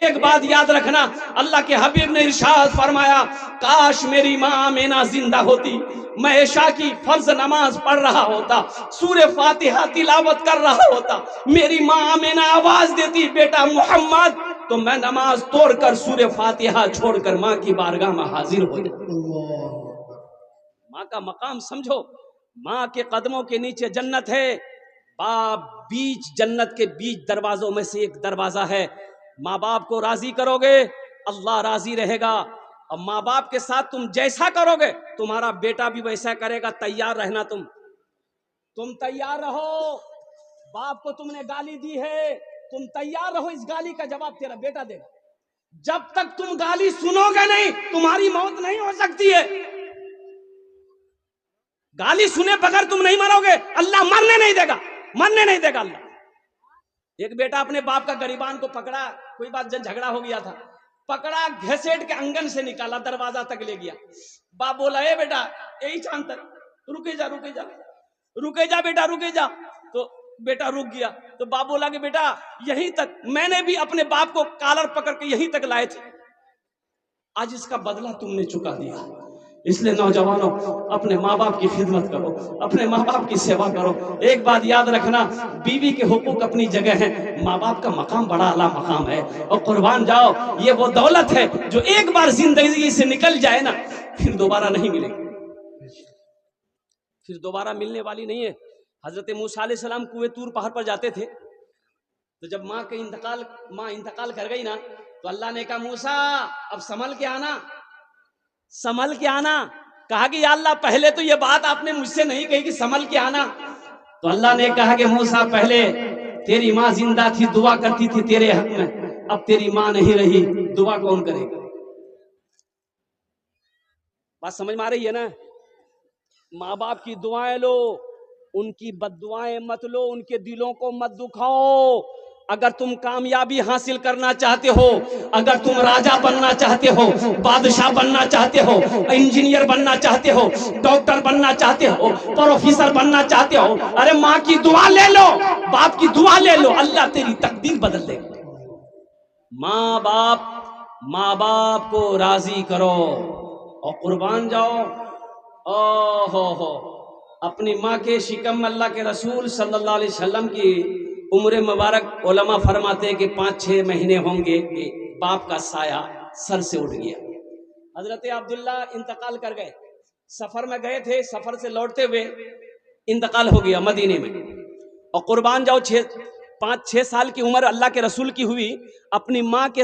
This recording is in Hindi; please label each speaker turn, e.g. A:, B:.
A: एक बात याद रखना, अल्लाह के हबीब ने इरशाद फरमाया, काश मेरी माँ आमिना जिंदा होती, मैं इशा की फर्ज नमाज पढ़ रहा होता, सूरे फातिहा तिलावत कर रहा होता, मेरी माँ आमिना आवाज देती बेटा मोहम्मद, तो मैं नमाज तोड़कर सूरे फातिहा छोड़कर माँ की बारगाह में हाजिर हो जाता। माँ का मकाम समझो, माँ के कदमों के नीचे जन्नत है। बाप बीच जन्नत के बीच दरवाजों में से एक दरवाजा है। माँ बाप को राजी करोगे, अल्लाह राजी रहेगा। और माँ बाप के साथ तुम जैसा करोगे, तुम्हारा बेटा भी वैसा करेगा। तैयार रहना, तुम तैयार रहो। बाप को तुमने गाली दी है, तुम तैयार रहो, इस गाली का जवाब तेरा बेटा देगा। जब तक तुम गाली सुनोगे नहीं, तुम्हारी मौत नहीं हो सकती है। गाली सुने बगैर तुम नहीं मरोगे, अल्लाह मरने नहीं देगा, मरने नहीं देगा अल्लाह। एक बेटा अपने बाप का गरीबान को पकड़ा, कोई बात जब झगड़ा हो गया था, पकड़ा, घसीट के आंगन से निकाला, दरवाजा तक ले गया। बाप बोला, ए बेटा यही चांद तक, रुके जा रुके जा रुके जा बेटा रुके जा। तो बेटा रुक गया। तो बाप बोला कि बेटा यहीं तक, मैंने भी अपने बाप को कॉलर पकड़ के यहीं तक लाए थे, आज इसका बदला तुमने चुका दिया। इसलिए नौजवानों, अपने माँ बाप की खिदमत करो, अपने माँ बाप की सेवा करो। एक बात याद रखना, बीवी के हुकूक अपनी जगह है, माँ बाप का मकाम बड़ा आला मकाम है। और कुर्बान जाओ, ये वो दौलत है जो एक बार जिंदगी से निकल जाए ना, फिर दोबारा नहीं मिलेगी, फिर दोबारा मिलने वाली नहीं है। हजरत मूसा अलैहिस्सलाम कुएं तूर पहाड़ पर जाते थे, तो जब माँ इंतकाल कर गई ना, तो अल्लाह ने कहा, मूसा अब संभल के आना, संभल के आना। कहा कि या अल्लाह, पहले तो ये बात आपने मुझसे नहीं कही कि संभल के आना। तो अल्लाह ने कहा कि मूसा, पहले तेरी माँ जिंदा थी, दुआ करती थी तेरे हक में, अब तेरी माँ नहीं रही, दुआ कौन करेगा? बात समझ में आ रही है ना? माँ बाप की दुआएं लो, उनकी बद्दुआएं मत लो, उनके दिलों को मत दुखाओ। अगर तुम कामयाबी हासिल करना चाहते हो, अगर तुम राजा बनना चाहते हो, बादशाह बनना चाहते हो, इंजीनियर बनना चाहते हो, डॉक्टर बनना चाहते हो, प्रोफेसर बनना चाहते हो, अरे माँ की दुआ ले लो, बाप की दुआ ले लो, अल्लाह तेरी तकदीर बदल देगा। माँ बाप को राजी करो और कुर्बान जाओ। हो अपनी माँ के शिकम में अल्लाह के रसूल सल्लल्लाहु अलैहि वसल्लम की उम्र मुबारक उलमा फरमाते हैं कि 5-6 महीने होंगे कि बाप का साया सर से उठ गया। हजरत अब्दुल्ला इंतकाल कर गए, सफर में गए थे, सफर से लौटते हुए इंतकाल हो गया मदीने में। और कुर्बान जाओ, 5-6 साल की उम्र अल्लाह के रसूल की हुई, अपनी माँ के